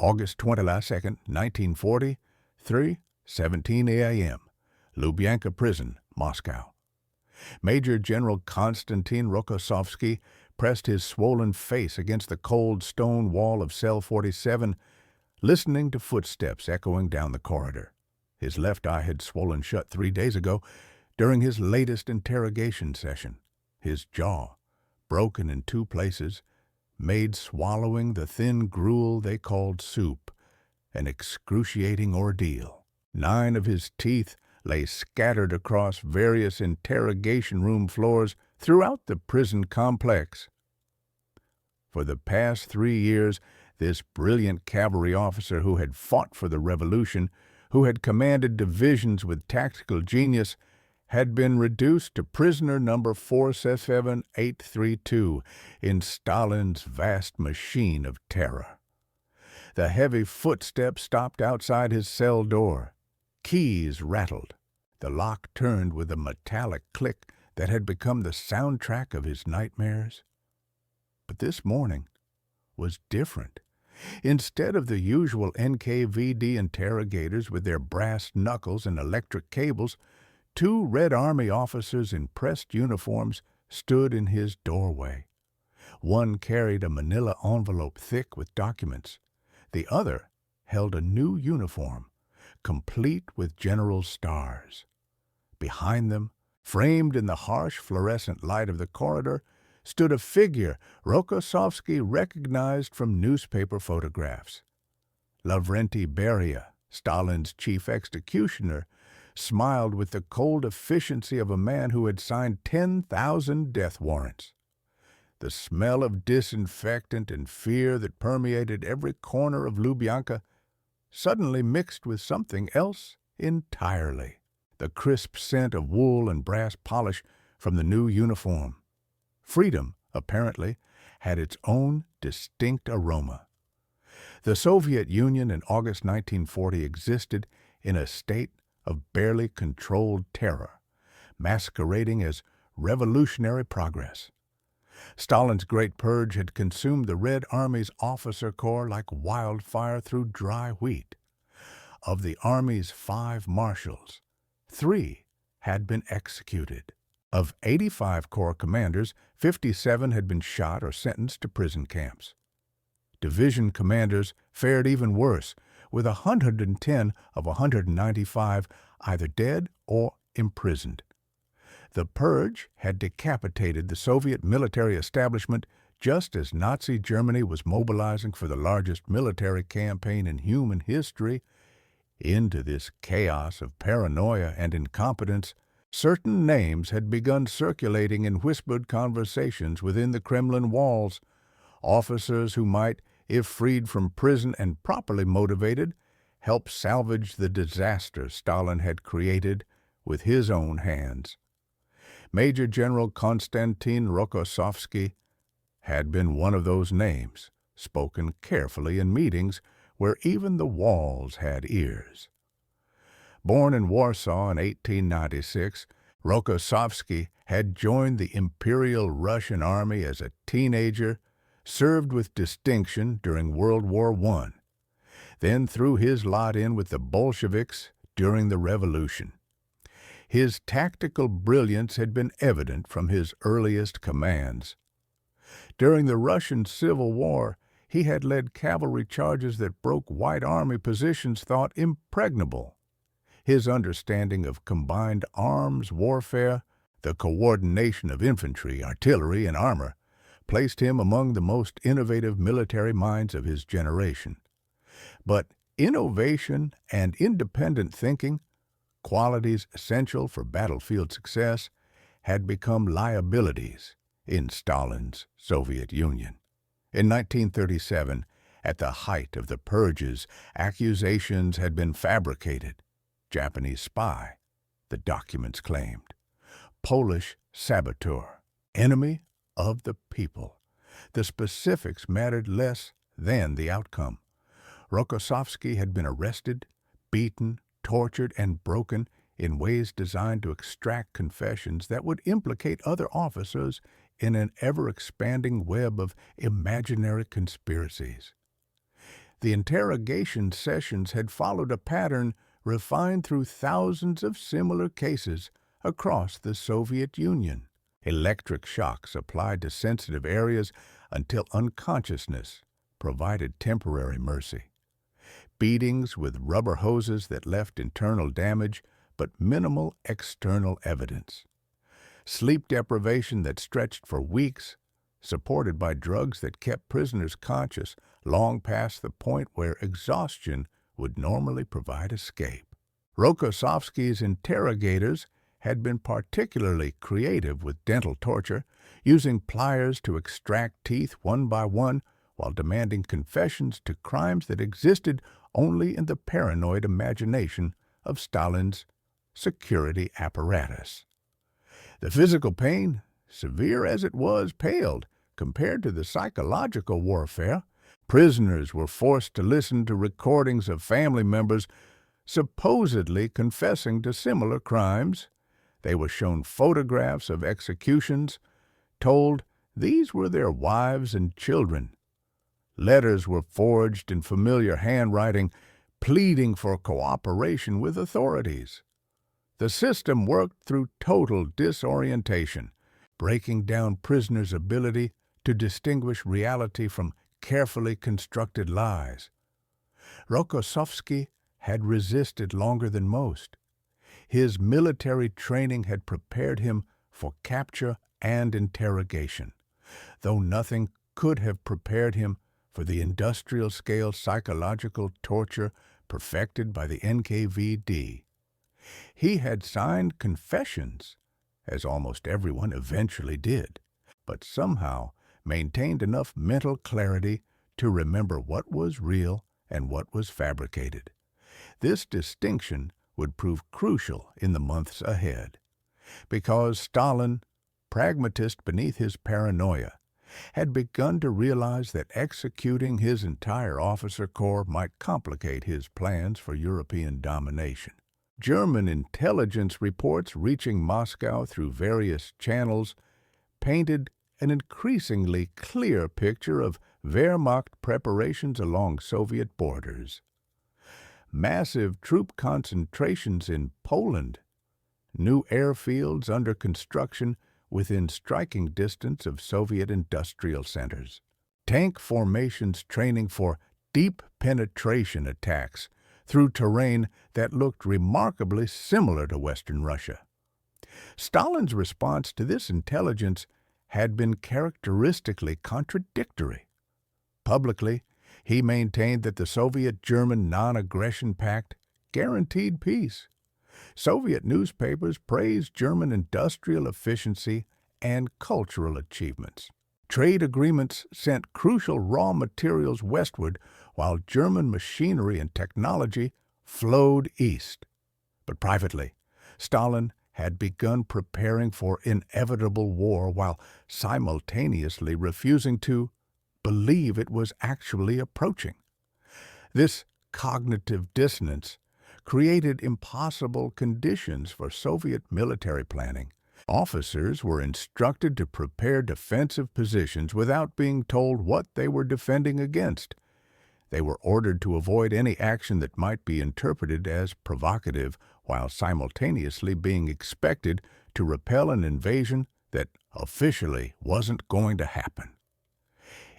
August 22nd, 1940, 3:17 a.m., Lubyanka Prison, Moscow. Major General Konstantin Rokossovsky pressed his swollen face against the cold stone wall of cell 47, listening to footsteps echoing down the corridor. His left eye had swollen shut 3 days ago during his latest interrogation session. His jaw, broken in 2 places, made swallowing the thin gruel they called soup an excruciating ordeal. 9 of his teeth lay scattered across various interrogation room floors throughout the prison complex. For the past 3 years, this brilliant cavalry officer who had fought for the revolution, who had commanded divisions with tactical genius, had been reduced to prisoner number 47832 in Stalin's vast machine of terror. The heavy footsteps stopped outside his cell door. Keys rattled. The lock turned with a metallic click that had become the soundtrack of his nightmares. But this morning was different. Instead of the usual NKVD interrogators with their brass knuckles and electric cables, 2 Red Army officers in pressed uniforms stood in his doorway. One carried a manila envelope thick with documents. The other held a new uniform, complete with general stars. Behind them, framed in the harsh fluorescent light of the corridor, stood a figure Rokossovsky recognized from newspaper photographs. Lavrenti Beria, Stalin's chief executioner, smiled with the cold efficiency of a man who had signed 10,000 death warrants. The smell of disinfectant and fear that permeated every corner of Lubyanka suddenly mixed with something else entirely. The crisp scent of wool and brass polish from the new uniform. Freedom, apparently, had its own distinct aroma. The Soviet Union in August 1940 existed in a state of barely controlled terror, masquerading as revolutionary progress. Stalin's Great Purge had consumed the Red Army's officer corps like wildfire through dry wheat. Of the Army's 5 marshals, 3 had been executed. Of 85 corps commanders, 57 had been shot or sentenced to prison camps. Division commanders fared even worse, with 110 of 195 either dead or imprisoned. The Purge had decapitated the Soviet military establishment just as Nazi Germany was mobilizing for the largest military campaign in human history. Into this chaos of paranoia and incompetence, certain names had begun circulating in whispered conversations within the Kremlin walls, officers who might, if freed from prison and properly motivated, help salvage the disaster Stalin had created with his own hands. Major General Konstantin Rokossovsky had been one of those names, spoken carefully in meetings where even the walls had ears. Born in Warsaw in 1896, Rokossovsky had joined the Imperial Russian Army as a teenager, served with distinction during World War I, then threw his lot in with the Bolsheviks during the Revolution. His tactical brilliance had been evident from his earliest commands. During the Russian Civil War, he had led cavalry charges that broke White Army positions thought impregnable. His understanding of combined arms warfare, the coordination of infantry, artillery, and armor, placed him among the most innovative military minds of his generation. But innovation and independent thinking, qualities essential for battlefield success, had become liabilities in Stalin's Soviet Union. In 1937, at the height of the purges, accusations had been fabricated. Japanese spy, the documents claimed. Polish saboteur, enemy of the people. The specifics mattered less than the outcome. Rokossovsky had been arrested, beaten, tortured, and broken in ways designed to extract confessions that would implicate other officers in an ever-expanding web of imaginary conspiracies. The interrogation sessions had followed a pattern refined through thousands of similar cases across the Soviet Union. Electric shocks applied to sensitive areas until unconsciousness provided temporary mercy. Beatings with rubber hoses that left internal damage but minimal external evidence. Sleep deprivation that stretched for weeks, supported by drugs that kept prisoners conscious long past the point where exhaustion would normally provide escape. Rokossovsky's interrogators had been particularly creative with dental torture, using pliers to extract teeth one by one while demanding confessions to crimes that existed only in the paranoid imagination of Stalin's security apparatus. The physical pain, severe as it was, paled compared to the psychological warfare. Prisoners were forced to listen to recordings of family members supposedly confessing to similar crimes. They were shown photographs of executions, told these were their wives and children. Letters were forged in familiar handwriting, pleading for cooperation with authorities. The system worked through total disorientation, breaking down prisoners' ability to distinguish reality from carefully constructed lies. Rokossovsky had resisted longer than most. His military training had prepared him for capture and interrogation, though nothing could have prepared him for the industrial-scale psychological torture perfected by the NKVD. He had signed confessions, as almost everyone eventually did, but somehow maintained enough mental clarity to remember what was real and what was fabricated. This distinction would prove crucial in the months ahead, because Stalin, pragmatist beneath his paranoia, had begun to realize that executing his entire officer corps might complicate his plans for European domination. German intelligence reports reaching Moscow through various channels painted an increasingly clear picture of Wehrmacht preparations along Soviet borders. Massive troop concentrations in Poland, new airfields under construction within striking distance of Soviet industrial centers, tank formations training for deep penetration attacks through terrain that looked remarkably similar to Western Russia. Stalin's response to this intelligence had been characteristically contradictory. Publicly, he maintained that the Soviet-German non-aggression pact guaranteed peace. Soviet newspapers praised German industrial efficiency and cultural achievements. Trade agreements sent crucial raw materials westward, while German machinery and technology flowed east. But privately, Stalin had begun preparing for inevitable war while simultaneously refusing to believe it was actually approaching. This cognitive dissonance created impossible conditions for Soviet military planning. Officers were instructed to prepare defensive positions without being told what they were defending against. They were ordered to avoid any action that might be interpreted as provocative, while simultaneously being expected to repel an invasion that officially wasn't going to happen.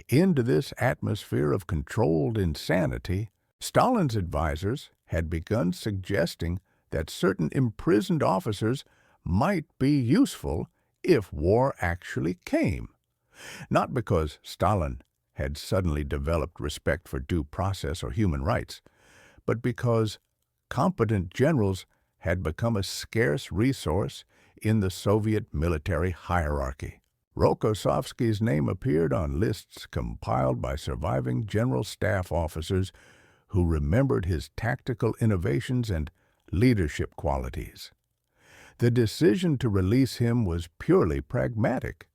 Into this atmosphere of controlled insanity, Stalin's advisors had begun suggesting that certain imprisoned officers might be useful if war actually came. Not because Stalin had suddenly developed respect for due process or human rights, but because competent generals had become a scarce resource in the Soviet military hierarchy. Rokossovsky's name appeared on lists compiled by surviving general staff officers who remembered his tactical innovations and leadership qualities. The decision to release him was purely pragmatic,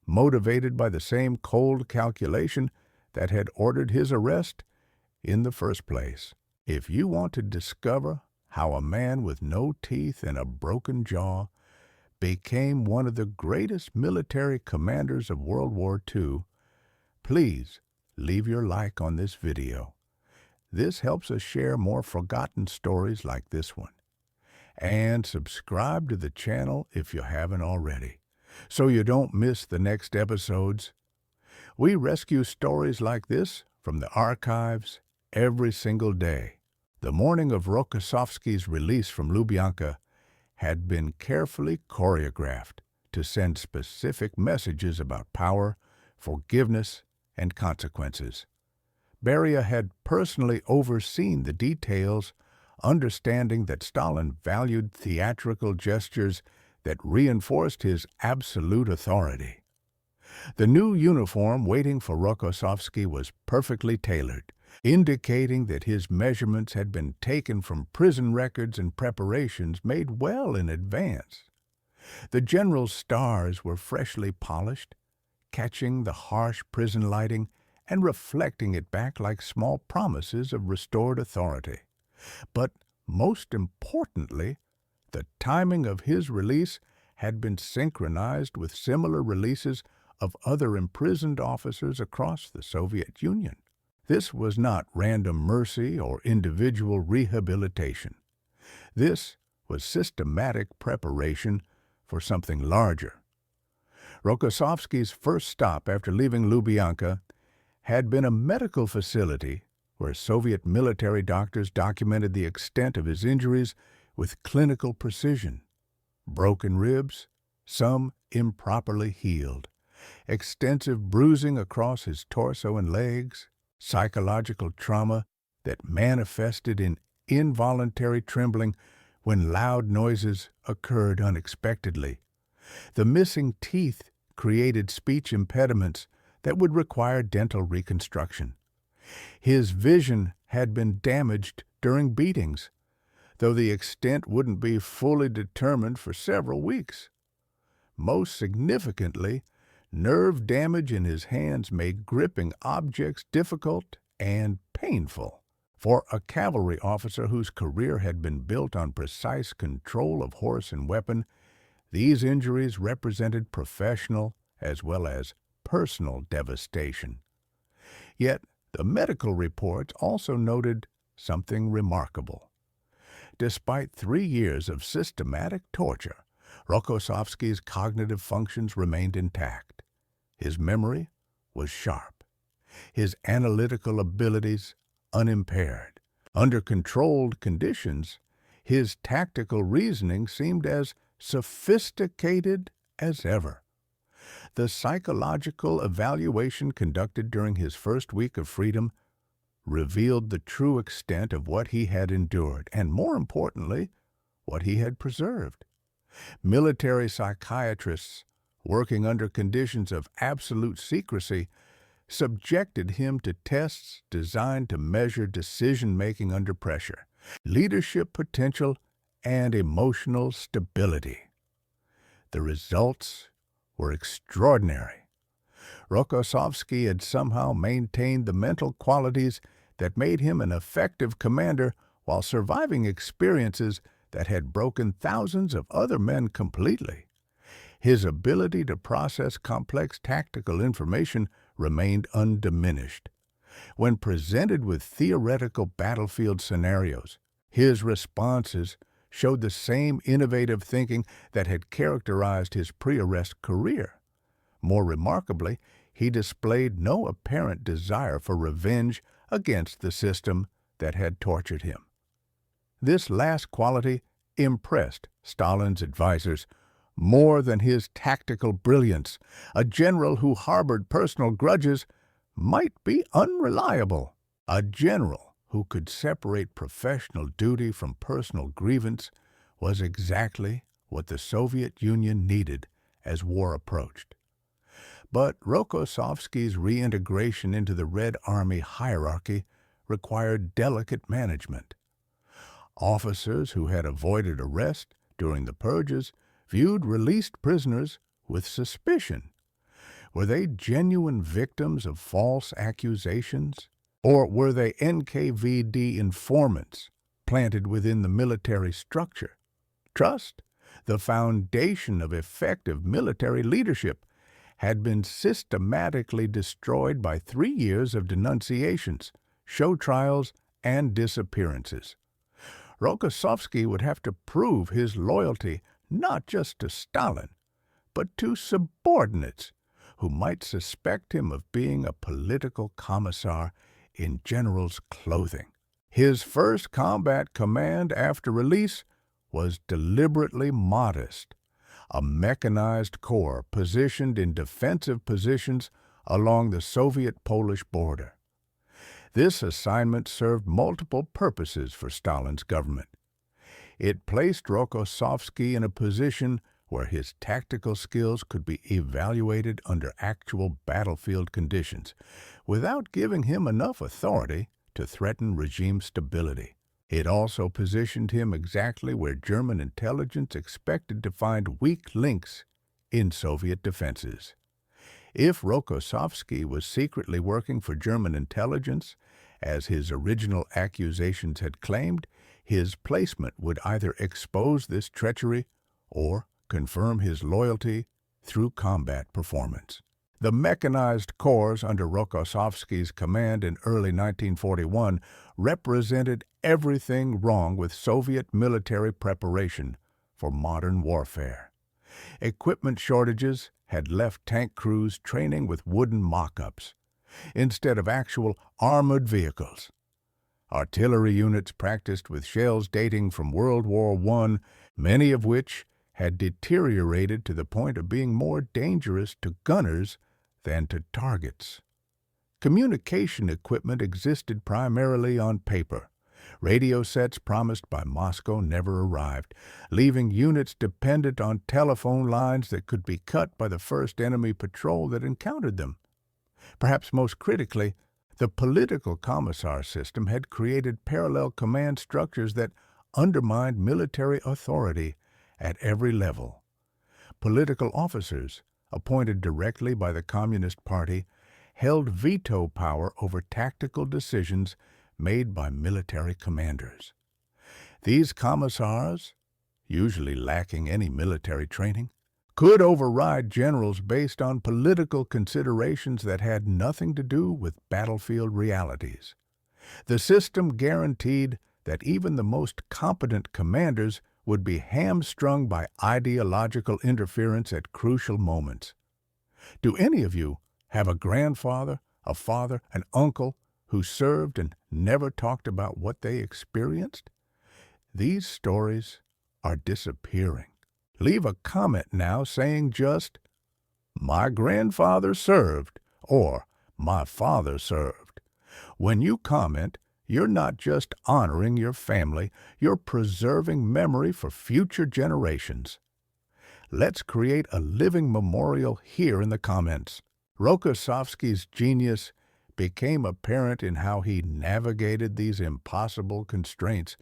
motivated by the same cold calculation that had ordered his arrest in the first place. If you want to discover how a man with no teeth and a broken jaw became one of the greatest military commanders of World War II, please leave your like on this video This helps us share more forgotten stories like this one. And subscribe to the channel if you haven't already, so you don't miss the next episodes. We rescue stories like this from the archives every single day. The morning of Rokossovsky's release from Lubyanka had been carefully choreographed to send specific messages about power, forgiveness, and consequences. Beria had personally overseen the details, understanding that Stalin valued theatrical gestures that reinforced his absolute authority. The new uniform waiting for Rokossovsky was perfectly tailored, indicating that his measurements had been taken from prison records and preparations made well in advance. The general's stars were freshly polished, catching the harsh prison lighting and reflecting it back like small promises of restored authority. But most importantly, the timing of his release had been synchronized with similar releases of other imprisoned officers across the Soviet Union. This was not random mercy or individual rehabilitation. This was systematic preparation for something larger. Rokossovsky's first stop after leaving Lubyanka had been a medical facility where Soviet military doctors documented the extent of his injuries with clinical precision. Broken ribs, some improperly healed, extensive bruising across his torso and legs, psychological trauma that manifested in involuntary trembling when loud noises occurred unexpectedly. The missing teeth created speech impediments that would require dental reconstruction. His vision had been damaged during beatings, though the extent wouldn't be fully determined for several weeks. Most significantly, nerve damage in his hands made gripping objects difficult and painful. For a cavalry officer whose career had been built on precise control of horse and weapon, these injuries represented professional as well as personal devastation. Yet, the medical reports also noted something remarkable. Despite 3 years of systematic torture, Rokossovsky's cognitive functions remained intact. His memory was sharp, his analytical abilities unimpaired. Under controlled conditions, his tactical reasoning seemed as sophisticated as ever. The psychological evaluation conducted during his first week of freedom revealed the true extent of what he had endured and, more importantly, what he had preserved. Military psychiatrists, working under conditions of absolute secrecy, subjected him to tests designed to measure decision-making under pressure, leadership potential, and emotional stability. The results were extraordinary. Rokossovsky had somehow maintained the mental qualities that made him an effective commander while surviving experiences that had broken thousands of other men completely. His ability to process complex tactical information remained undiminished. When presented with theoretical battlefield scenarios, his responses showed the same innovative thinking that had characterized his pre-arrest career. More remarkably, he displayed no apparent desire for revenge against the system that had tortured him. This last quality impressed Stalin's advisors more than his tactical brilliance. A general who harbored personal grudges might be unreliable. A general who could separate professional duty from personal grievance was exactly what the Soviet Union needed as war approached. But Rokossovsky's reintegration into the Red Army hierarchy required delicate management. Officers who had avoided arrest during the purges viewed released prisoners with suspicion. Were they genuine victims of false accusations? Or were they NKVD informants planted within the military structure? Trust, the foundation of effective military leadership, had been systematically destroyed by 3 years of denunciations, show trials, and disappearances. Rokossovsky would have to prove his loyalty not just to Stalin, but to subordinates who might suspect him of being a political commissar in general's clothing. His first combat command after release was deliberately modest, a mechanized corps positioned in defensive positions along the Soviet-Polish border. This assignment served multiple purposes for Stalin's government. It placed Rokossovsky in a position where his tactical skills could be evaluated under actual battlefield conditions, without giving him enough authority to threaten regime stability. It also positioned him exactly where German intelligence expected to find weak links in Soviet defenses. If Rokossovsky was secretly working for German intelligence, as his original accusations had claimed, his placement would either expose this treachery or confirm his loyalty through combat performance. The mechanized corps under Rokossovsky's command in early 1941 represented everything wrong with Soviet military preparation for modern warfare. Equipment shortages had left tank crews training with wooden mock-ups instead of actual armored vehicles. Artillery units practiced with shells dating from World War I, many of which had deteriorated to the point of being more dangerous to gunners than to targets. Communication equipment existed primarily on paper. Radio sets promised by Moscow never arrived, leaving units dependent on telephone lines that could be cut by the first enemy patrol that encountered them. Perhaps most critically, the political commissar system had created parallel command structures that undermined military authority at every level. Political officers, appointed directly by the Communist Party, held veto power over tactical decisions made by military commanders. These commissars, usually lacking any military training, could override generals based on political considerations that had nothing to do with battlefield realities. The system guaranteed that even the most competent commanders would be hamstrung by ideological interference at crucial moments. Do any of you have a grandfather, a father, an uncle who served and never talked about what they experienced? These stories are disappearing. Leave a comment now saying just, "My grandfather served," or "My father served." When you comment, you're not just honoring your family, you're preserving memory for future generations. Let's create a living memorial here in the comments. Rokossovsky's genius became apparent in how he navigated these impossible constraints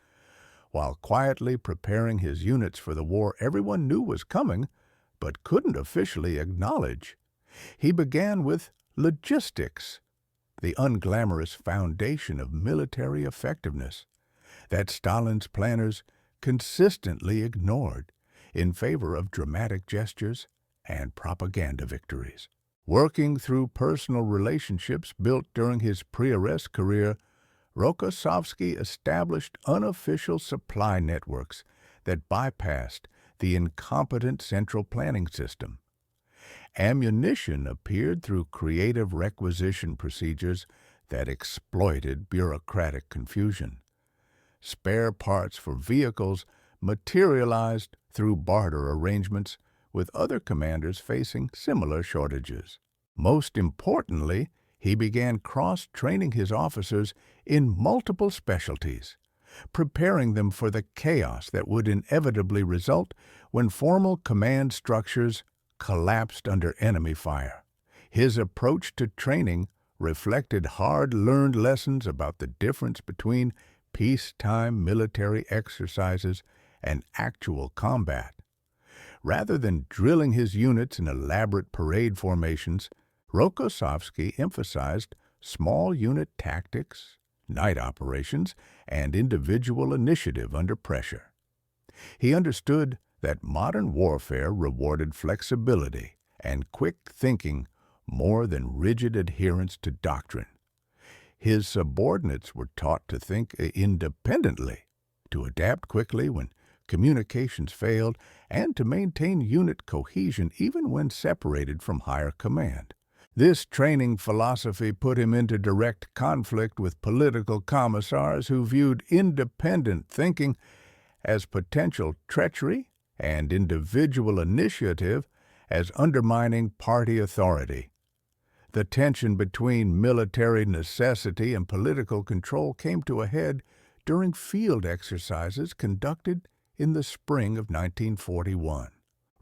while quietly preparing his units for the war everyone knew was coming but couldn't officially acknowledge. He began with logistics, the unglamorous foundation of military effectiveness that Stalin's planners consistently ignored in favor of dramatic gestures and propaganda victories. Working through personal relationships built during his pre-arrest career, Rokossovsky established unofficial supply networks that bypassed the incompetent central planning system. Ammunition appeared through creative requisition procedures that exploited bureaucratic confusion. Spare parts for vehicles materialized through barter arrangements with other commanders facing similar shortages. Most importantly, he began cross-training his officers in multiple specialties, preparing them for the chaos that would inevitably result when formal command structures collapsed under enemy fire. His approach to training reflected hard-learned lessons about the difference between peacetime military exercises and actual combat. Rather than drilling his units in elaborate parade formations, Rokossovsky emphasized small unit tactics, night operations, and individual initiative under pressure. He understood that modern warfare rewarded flexibility and quick thinking more than rigid adherence to doctrine. His subordinates were taught to think independently, to adapt quickly when communications failed, and to maintain unit cohesion even when separated from higher command. This training philosophy put him into direct conflict with political commissars who viewed independent thinking as potential treachery and individual initiative as undermining party authority. The tension between military necessity and political control came to a head during field exercises conducted in the spring of 1941.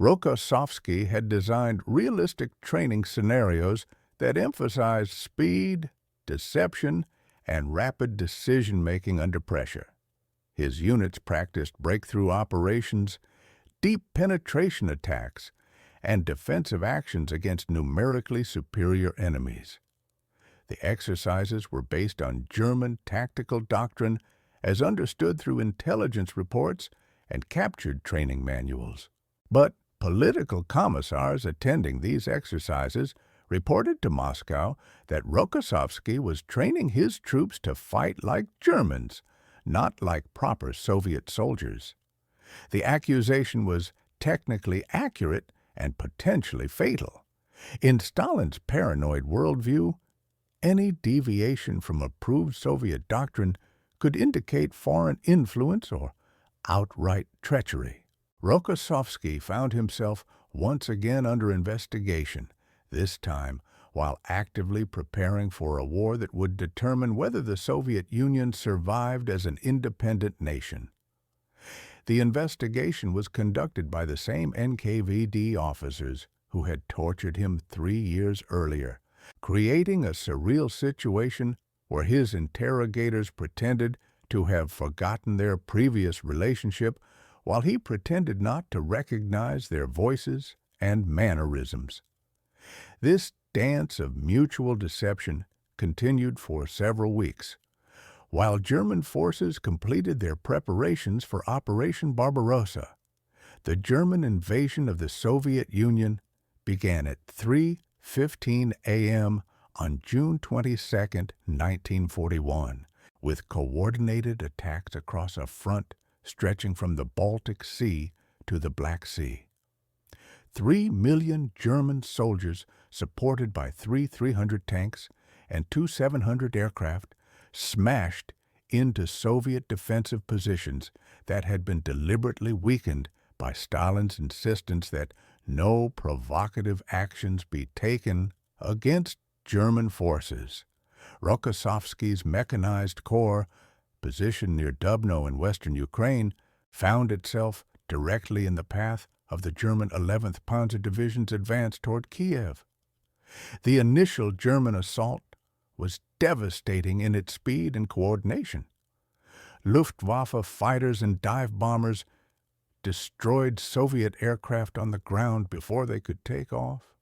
Rokossovsky had designed realistic training scenarios that emphasized speed, deception, and rapid decision-making under pressure. His units practiced breakthrough operations, deep penetration attacks, and defensive actions against numerically superior enemies. The exercises were based on German tactical doctrine as understood through intelligence reports and captured training manuals. But political commissars attending these exercises reported to Moscow that Rokossovsky was training his troops to fight like Germans, not like proper Soviet soldiers. The accusation was technically accurate and potentially fatal. In Stalin's paranoid worldview, any deviation from approved Soviet doctrine could indicate foreign influence or outright treachery. Rokossovsky found himself once again under investigation, this time while actively preparing for a war that would determine whether the Soviet Union survived as an independent nation. The investigation was conducted by the same NKVD officers who had tortured him 3 years earlier, creating a surreal situation where his interrogators pretended to have forgotten their previous relationship while he pretended not to recognize their voices and mannerisms. This dance of mutual deception continued for several weeks, while German forces completed their preparations for Operation Barbarossa. The German invasion of the Soviet Union began at 3:15 a.m. on June 22, 1941, with coordinated attacks across a front stretching from the Baltic Sea to the Black Sea. 3 million German soldiers, supported by 300 tanks and 700 aircraft, smashed into Soviet defensive positions that had been deliberately weakened by Stalin's insistence that no provocative actions be taken against German forces. Rokossovsky's mechanized corps, positioned near Dubno in western Ukraine, found itself directly in the path of the German 11th Panzer Division's advance toward Kiev. The initial German assault was devastating in its speed and coordination. Luftwaffe fighters and dive bombers destroyed Soviet aircraft on the ground before they could take off.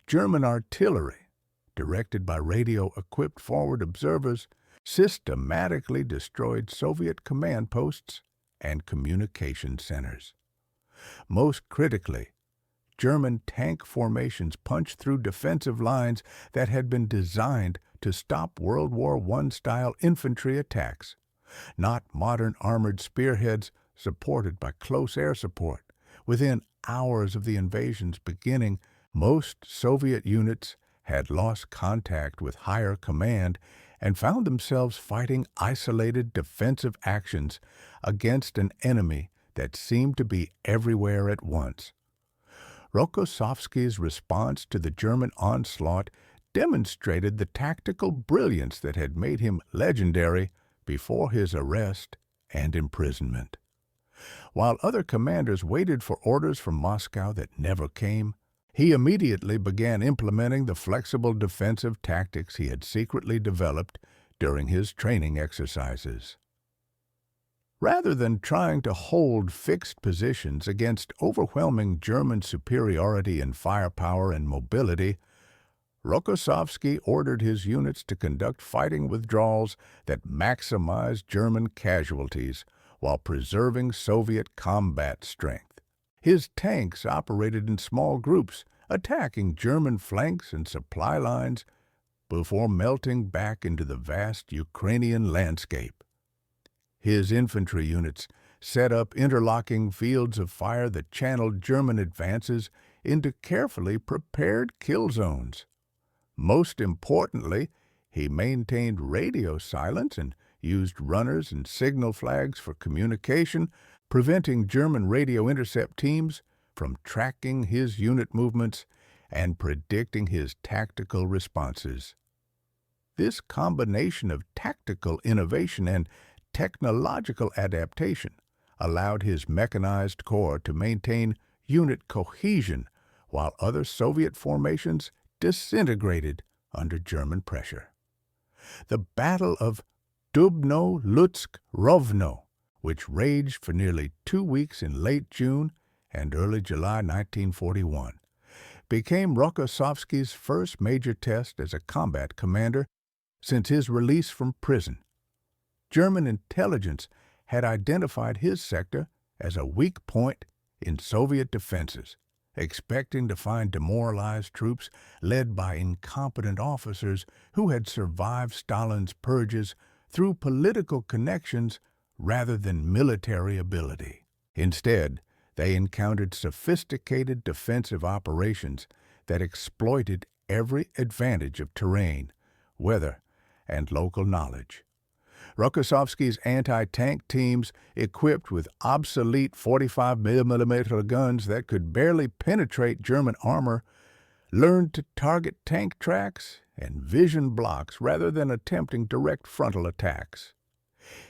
German artillery, directed by radio-equipped forward observers, systematically destroyed Soviet command posts and communication centers. Most critically, German tank formations punched through defensive lines that had been designed to stop World War I-style infantry attacks, not modern armored spearheads supported by close air support. Within hours of the invasion's beginning, most Soviet units had lost contact with higher command and found themselves fighting isolated defensive actions against an enemy that seemed to be everywhere at once. Rokossovsky's response to the German onslaught demonstrated the tactical brilliance that had made him legendary before his arrest and imprisonment. While other commanders waited for orders from Moscow that never came, he immediately began implementing the flexible defensive tactics he had secretly developed during his training exercises. Rather than trying to hold fixed positions against overwhelming German superiority in firepower and mobility, Rokossovsky ordered his units to conduct fighting withdrawals that maximized German casualties while preserving Soviet combat strength. His tanks operated in small groups, attacking German flanks and supply lines, before melting back into the vast Ukrainian landscape. His infantry units set up interlocking fields of fire that channeled German advances into carefully prepared kill zones. Most importantly, he maintained radio silence and used runners and signal flags for communication, preventing German radio intercept teams from tracking his unit movements and predicting his tactical responses. This combination of tactical innovation and technological adaptation allowed his mechanized corps to maintain unit cohesion while other Soviet formations disintegrated under German pressure. The Battle of Dubno-Lutsk-Rovno, which raged for nearly 2 weeks in late June and early July 1941, became Rokossovsky's first major test as a combat commander since his release from prison. German intelligence had identified his sector as a weak point in Soviet defenses, expecting to find demoralized troops led by incompetent officers who had survived Stalin's purges through political connections rather than military ability. Instead, they encountered sophisticated defensive operations that exploited every advantage of terrain, weather, and local knowledge. Rokossovsky's anti-tank teams, equipped with obsolete 45mm guns that could barely penetrate German armor, learned to target tank tracks and vision blocks rather than attempting direct frontal attacks.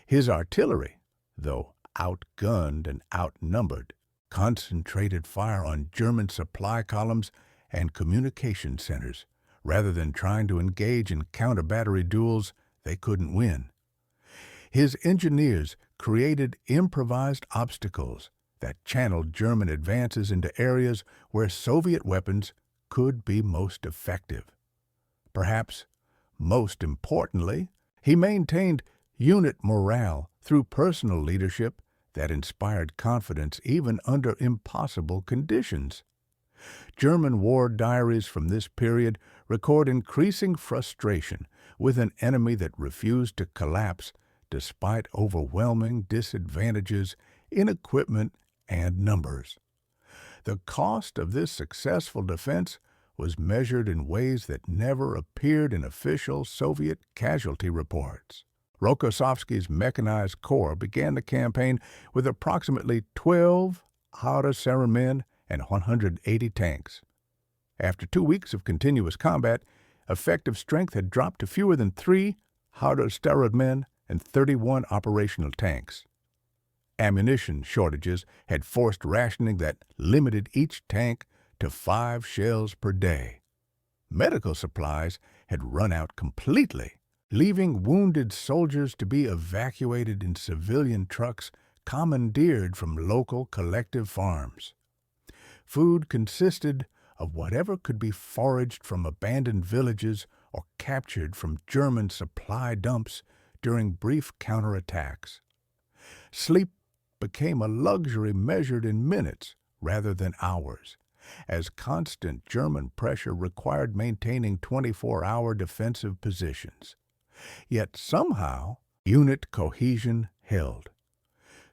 His artillery, though outgunned and outnumbered, concentrated fire on German supply columns and communication centers rather than trying to engage in counter-battery duels they couldn't win. His engineers created improvised obstacles that channeled German advances into areas where Soviet weapons could be most effective. Perhaps most importantly, he maintained unit morale through personal leadership that inspired confidence even under impossible conditions. German war diaries from this period record increasing frustration with an enemy that refused to collapse despite overwhelming disadvantages in equipment and numbers. The cost of this successful defense was measured in ways that never appeared in official Soviet casualty reports. Rokossovsky's mechanized corps began the campaign with approximately 12 Howitzer men and 180 tanks. After 2 weeks of continuous combat, effective strength had dropped to fewer than 3 Howitzer men and 31 operational tanks. Ammunition shortages had forced rationing that limited each tank to 5 shells per day. Medical supplies had run out completely, leaving wounded soldiers to be evacuated in civilian trucks commandeered from local collective farms. Food consisted of whatever could be foraged from abandoned villages or captured from German supply dumps during brief counterattacks. Sleep became a luxury measured in minutes rather than hours, as constant German pressure required maintaining 24-hour defensive positions. Yet somehow, unit cohesion held.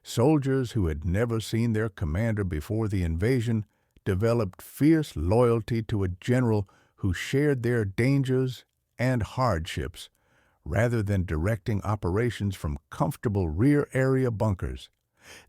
Soldiers who had never seen their commander before the invasion developed fierce loyalty to a general who shared their dangers and hardships rather than directing operations from comfortable rear area bunkers.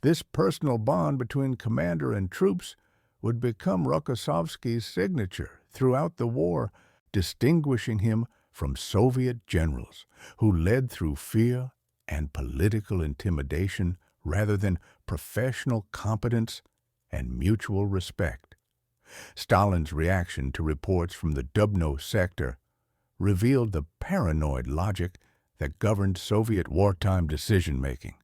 This personal bond between commander and troops would become Rokossovsky's signature throughout the war, distinguishing him from Soviet generals who led through fear and political intimidation rather than professional competence and mutual respect. Stalin's reaction to reports from the Dubno sector revealed the paranoid logic that governed Soviet wartime decision-making.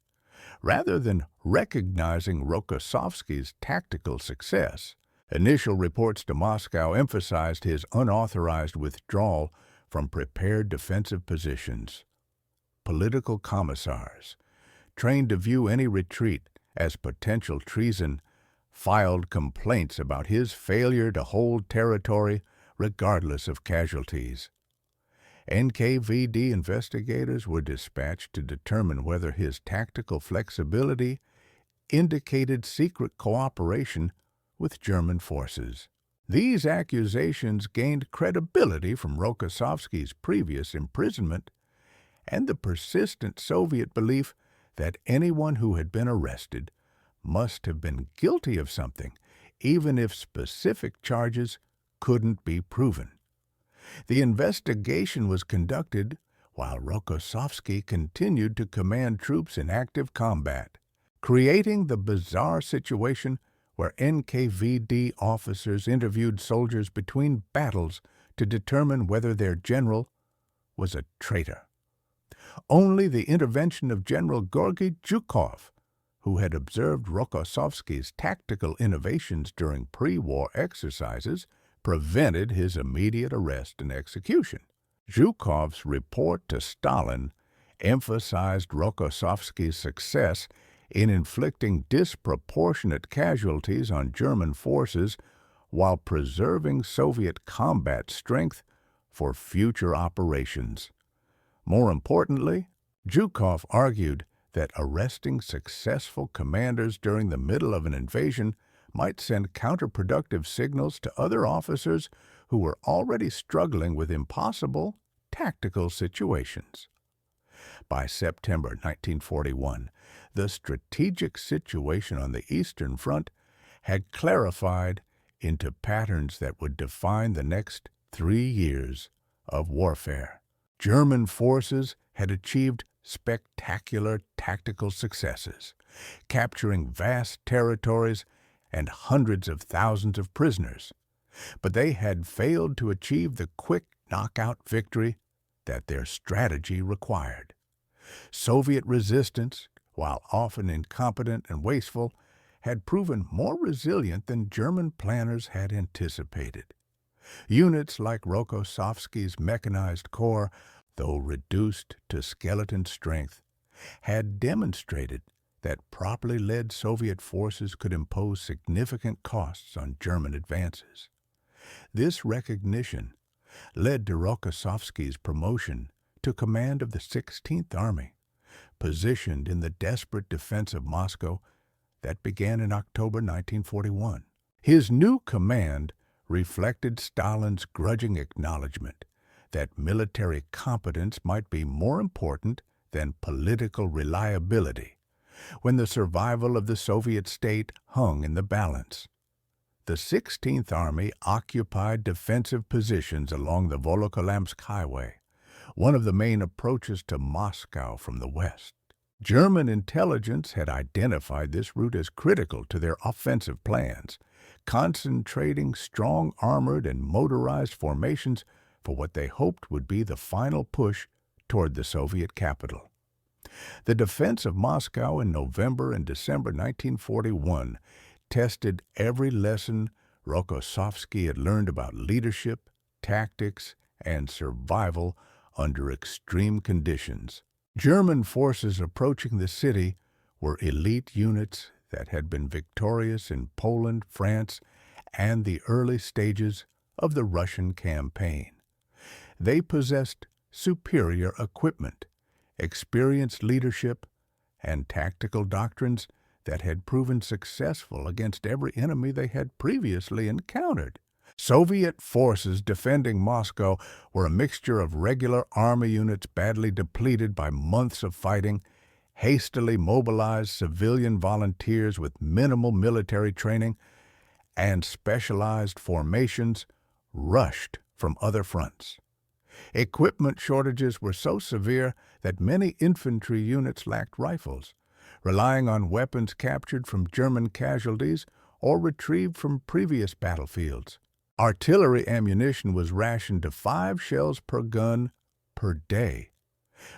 Rather than recognizing Rokossovsky's tactical success, initial reports to Moscow emphasized his unauthorized withdrawal from prepared defensive positions. Political commissars, trained to view any retreat as potential treason, filed complaints about his failure to hold territory regardless of casualties. NKVD investigators were dispatched to determine whether his tactical flexibility indicated secret cooperation with German forces. These accusations gained credibility from Rokossovsky's previous imprisonment and the persistent Soviet belief that anyone who had been arrested must have been guilty of something, even if specific charges couldn't be proven. The investigation was conducted while Rokossovsky continued to command troops in active combat, creating the bizarre situation where NKVD officers interviewed soldiers between battles to determine whether their general was a traitor. Only the intervention of General Georgy Zhukov, who had observed Rokossovsky's tactical innovations during pre-war exercises, prevented his immediate arrest and execution. Zhukov's report to Stalin emphasized Rokossovsky's success in inflicting disproportionate casualties on German forces while preserving Soviet combat strength for future operations. More importantly, Zhukov argued that arresting successful commanders during the middle of an invasion might send counterproductive signals to other officers who were already struggling with impossible tactical situations. By September 1941, the strategic situation on the Eastern Front had clarified into patterns that would define the next 3 years of warfare. German forces had achieved spectacular tactical successes, capturing vast territories and hundreds of thousands of prisoners, but they had failed to achieve the quick knockout victory that their strategy required. Soviet resistance, while often incompetent and wasteful, had proven more resilient than German planners had anticipated. Units like Rokossovsky's mechanized corps, though reduced to skeleton strength, had demonstrated that properly led Soviet forces could impose significant costs on German advances. This recognition led to Rokossovsky's promotion to command of the 16th Army, positioned in the desperate defense of Moscow that began in October 1941. His new command reflected Stalin's grudging acknowledgment that military competence might be more important than political reliability when the survival of the Soviet state hung in the balance. The 16th Army occupied defensive positions along the Volokholamsk Highway, one of the main approaches to Moscow from the west. German intelligence had identified this route as critical to their offensive plans, concentrating strong armored and motorized formations for what they hoped would be the final push toward the Soviet capital. The defense of Moscow in November and December 1941 tested every lesson Rokossovsky had learned about leadership, tactics, and survival under extreme conditions. German forces approaching the city were elite units that had been victorious in Poland, France, and the early stages of the Russian campaign. They possessed superior equipment, experienced leadership, and tactical doctrines that had proven successful against every enemy they had previously encountered. Soviet forces defending Moscow were a mixture of regular army units badly depleted by months of fighting, hastily mobilized civilian volunteers with minimal military training, and specialized formations rushed from other fronts. Equipment shortages were so severe that many infantry units lacked rifles, relying on weapons captured from German casualties or retrieved from previous battlefields. Artillery ammunition was rationed to 5 shells per gun per day.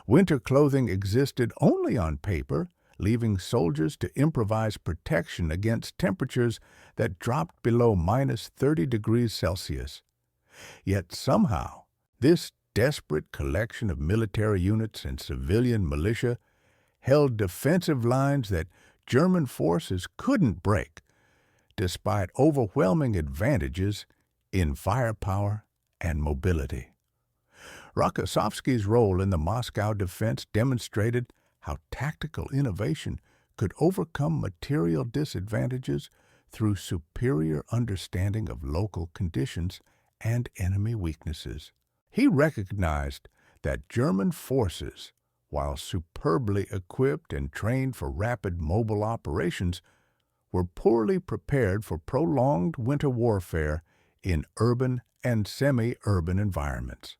Winter clothing existed only on paper, leaving soldiers to improvise protection against temperatures that dropped below -30 degrees Celsius. Yet somehow, this desperate collection of military units and civilian militia held defensive lines that German forces couldn't break, despite overwhelming advantages in firepower and mobility. Rokossovsky's role in the Moscow defense demonstrated how tactical innovation could overcome material disadvantages through superior understanding of local conditions and enemy weaknesses. He recognized that German forces, while superbly equipped and trained for rapid mobile operations, were poorly prepared for prolonged winter warfare in urban and semi-urban environments.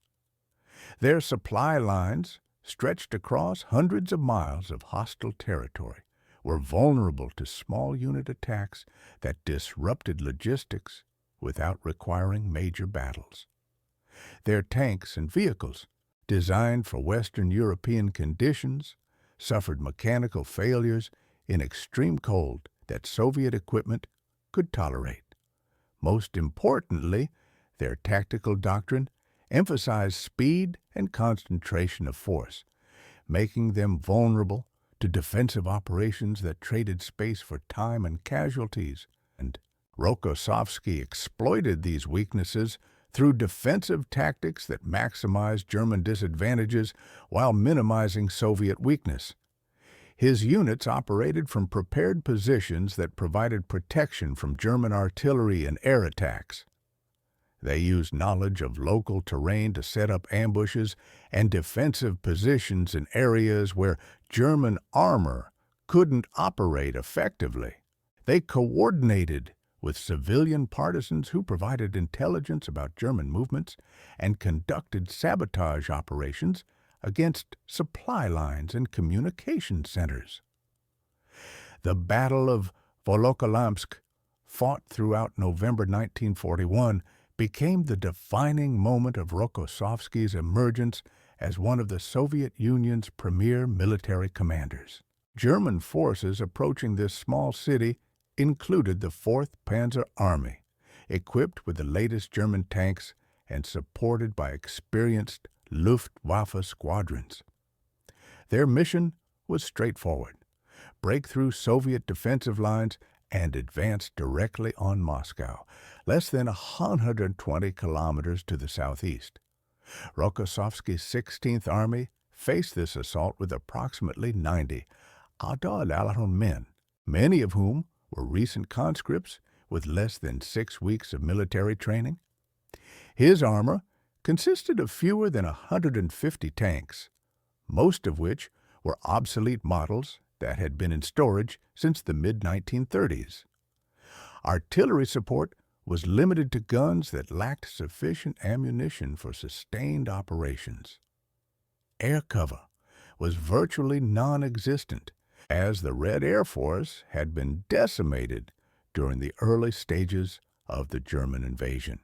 Their supply lines, stretched across hundreds of miles of hostile territory, were vulnerable to small unit attacks that disrupted logistics without requiring major battles. Their tanks and vehicles, designed for Western European conditions, suffered mechanical failures in extreme cold that Soviet equipment could tolerate. Most importantly, their tactical doctrine emphasized speed and concentration of force, making them vulnerable to defensive operations that traded space for time and casualties. And Rokossovsky exploited these weaknesses through defensive tactics that maximized German disadvantages while minimizing Soviet weakness. His units operated from prepared positions that provided protection from German artillery and air attacks. They used knowledge of local terrain to set up ambushes and defensive positions in areas where German armor couldn't operate effectively. They coordinated with civilian partisans who provided intelligence about German movements and conducted sabotage operations against supply lines and communication centers. The Battle of Volokholamsk, fought throughout November 1941, became the defining moment of Rokossovsky's emergence as one of the Soviet Union's premier military commanders. German forces approaching this small city included the 4th Panzer Army, equipped with the latest German tanks and supported by experienced Luftwaffe squadrons. Their mission was straightforward: break through Soviet defensive lines and advance directly on Moscow, less than 120 kilometers to the southeast. Rokossovsky's 16th Army faced this assault with approximately 90 men, many of whom were recent conscripts with less than 6 weeks of military training. His armor consisted of fewer than 150 tanks, most of which were obsolete models that had been in storage since the mid-1930s. Artillery support was limited to guns that lacked sufficient ammunition for sustained operations. Air cover was virtually non-existent, as the Red Air Force had been decimated during the early stages of the German invasion.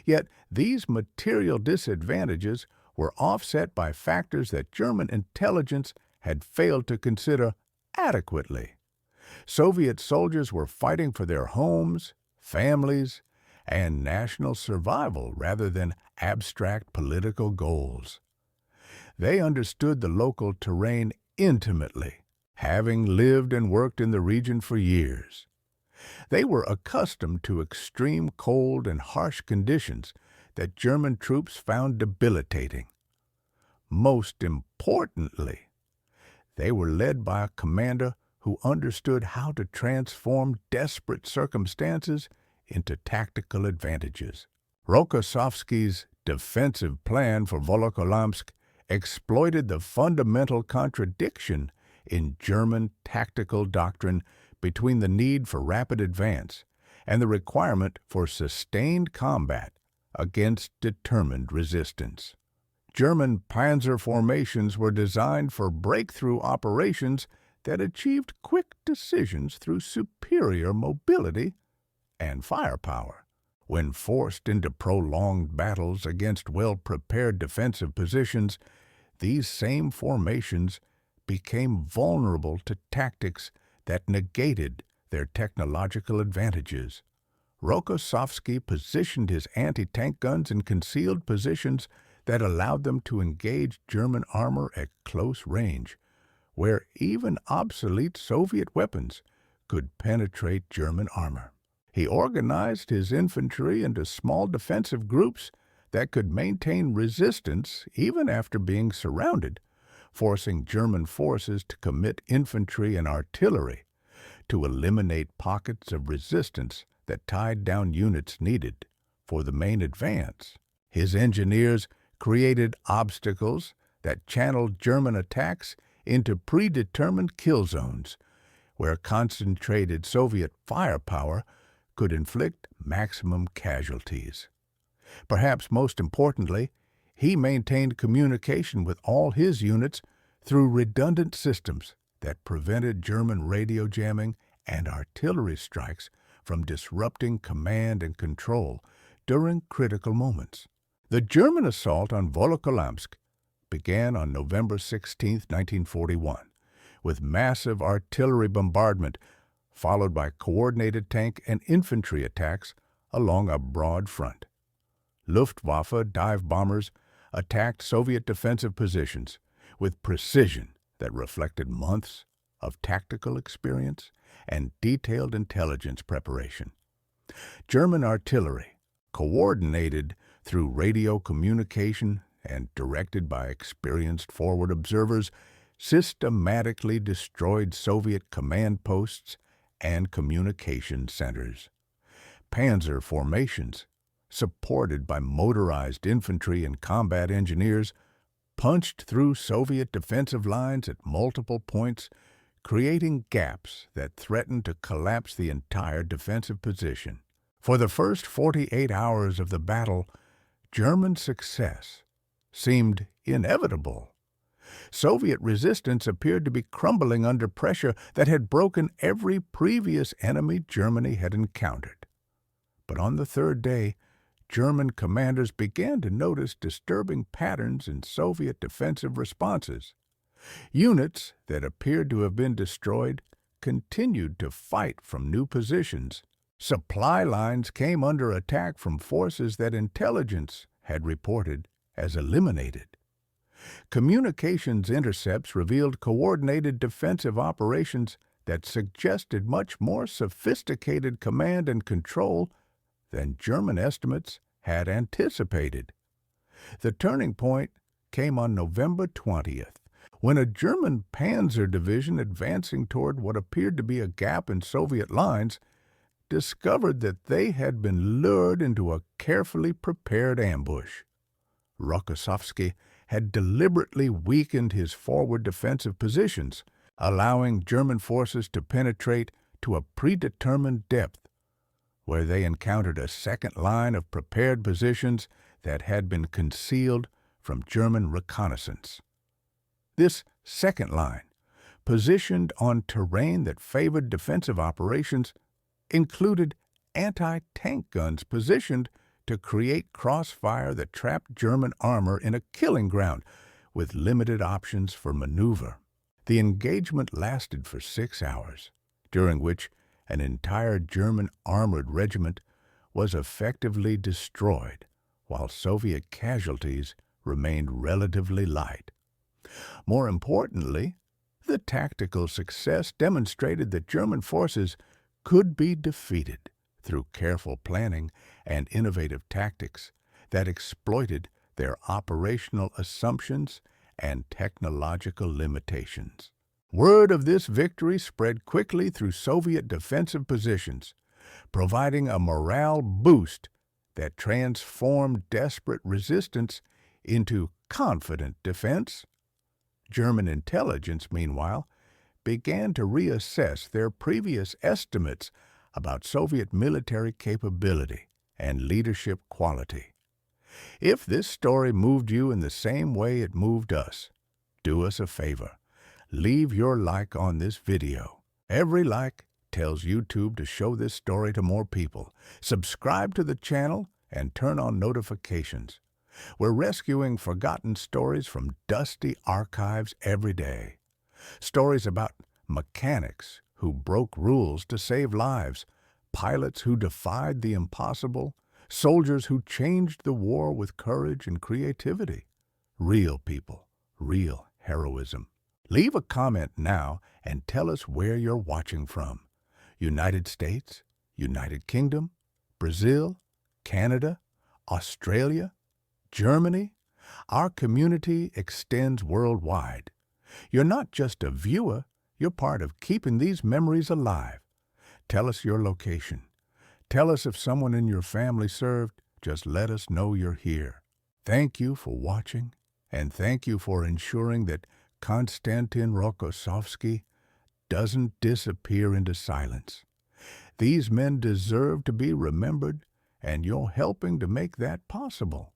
Yet these material disadvantages were offset by factors that German intelligence had failed to consider adequately. Soviet soldiers were fighting for their homes, families, and national survival rather than abstract political goals. They understood the local terrain intimately, having lived and worked in the region for years. They were accustomed to extreme cold and harsh conditions that German troops found debilitating. Most importantly, they were led by a commander who understood how to transform desperate circumstances into tactical advantages. Rokossovsky's defensive plan for Volokholamsk exploited the fundamental contradiction in German tactical doctrine between the need for rapid advance and the requirement for sustained combat against determined resistance. German panzer formations were designed for breakthrough operations that achieved quick decisions through superior mobility and firepower. When forced into prolonged battles against well-prepared defensive positions, these same formations became vulnerable to tactics that negated their technological advantages. Rokossovsky positioned his anti-tank guns in concealed positions that allowed them to engage German armor at close range, where even obsolete Soviet weapons could penetrate German armor. He organized his infantry into small defensive groups that could maintain resistance even after being surrounded, forcing German forces to commit infantry and artillery to eliminate pockets of resistance that tied down units needed for the main advance. His engineers created obstacles that channeled German attacks into predetermined kill zones, where concentrated Soviet firepower could inflict maximum casualties. Perhaps most importantly, he maintained communication with all his units through redundant systems that prevented German radio jamming and artillery strikes from disrupting command and control during critical moments. The German assault on Volokholamsk began on November 16, 1941, with massive artillery bombardment followed by coordinated tank and infantry attacks along a broad front. Luftwaffe dive bombers attacked Soviet defensive positions with precision that reflected months of tactical experience and detailed intelligence preparation. German artillery, coordinated through radio communication and directed by experienced forward observers, systematically destroyed Soviet command posts and communication centers. Panzer formations, supported by motorized infantry and combat engineers, punched through Soviet defensive lines at multiple points, creating gaps that threatened to collapse the entire defensive position. For the first 48 hours of the battle, German success seemed inevitable. Soviet resistance appeared to be crumbling under pressure that had broken every previous enemy Germany had encountered. But on the third day, German commanders began to notice disturbing patterns in Soviet defensive responses. Units that appeared to have been destroyed continued to fight from new positions. Supply lines came under attack from forces that intelligence had reported as eliminated. Communications intercepts revealed coordinated defensive operations that suggested much more sophisticated command and control than German estimates had anticipated. The turning point came on November 20th, when a German panzer division advancing toward what appeared to be a gap in Soviet lines discovered that they had been lured into a carefully prepared ambush. Rokossovsky had deliberately weakened his forward defensive positions, allowing German forces to penetrate to a predetermined depth, where they encountered a second line of prepared positions that had been concealed from German reconnaissance. This second line, positioned on terrain that favored defensive operations, included anti-tank guns positioned to create crossfire that trapped German armor in a killing ground with limited options for maneuver. The engagement lasted for 6 hours, during which an entire German armored regiment was effectively destroyed, while Soviet casualties remained relatively light. More importantly, the tactical success demonstrated that German forces could be defeated through careful planning and innovative tactics that exploited their operational assumptions and technological limitations. Word of this victory spread quickly through Soviet defensive positions, providing a morale boost that transformed desperate resistance into confident defense. German intelligence, meanwhile, began to reassess their previous estimates about Soviet military capability and leadership quality. If this story moved you in the same way it moved us, do us a favor. Leave your like on this video. Every like tells YouTube to show this story to more people. Subscribe to the channel and turn on notifications. We're rescuing forgotten stories from dusty archives every day. Stories about mechanics who broke rules to save lives, pilots who defied the impossible, soldiers who changed the war with courage and creativity. Real people, real heroism. Leave a comment now and tell us where you're watching from. United States, United Kingdom, Brazil, Canada, Australia, Germany, our community extends worldwide. You're not just a viewer, you're part of keeping these memories alive. Tell us your location. Tell us if someone in your family served. Just let us know you're here. Thank you for watching, and thank you for ensuring that Konstantin Rokossovsky doesn't disappear into silence. These men deserve to be remembered, and you're helping to make that possible.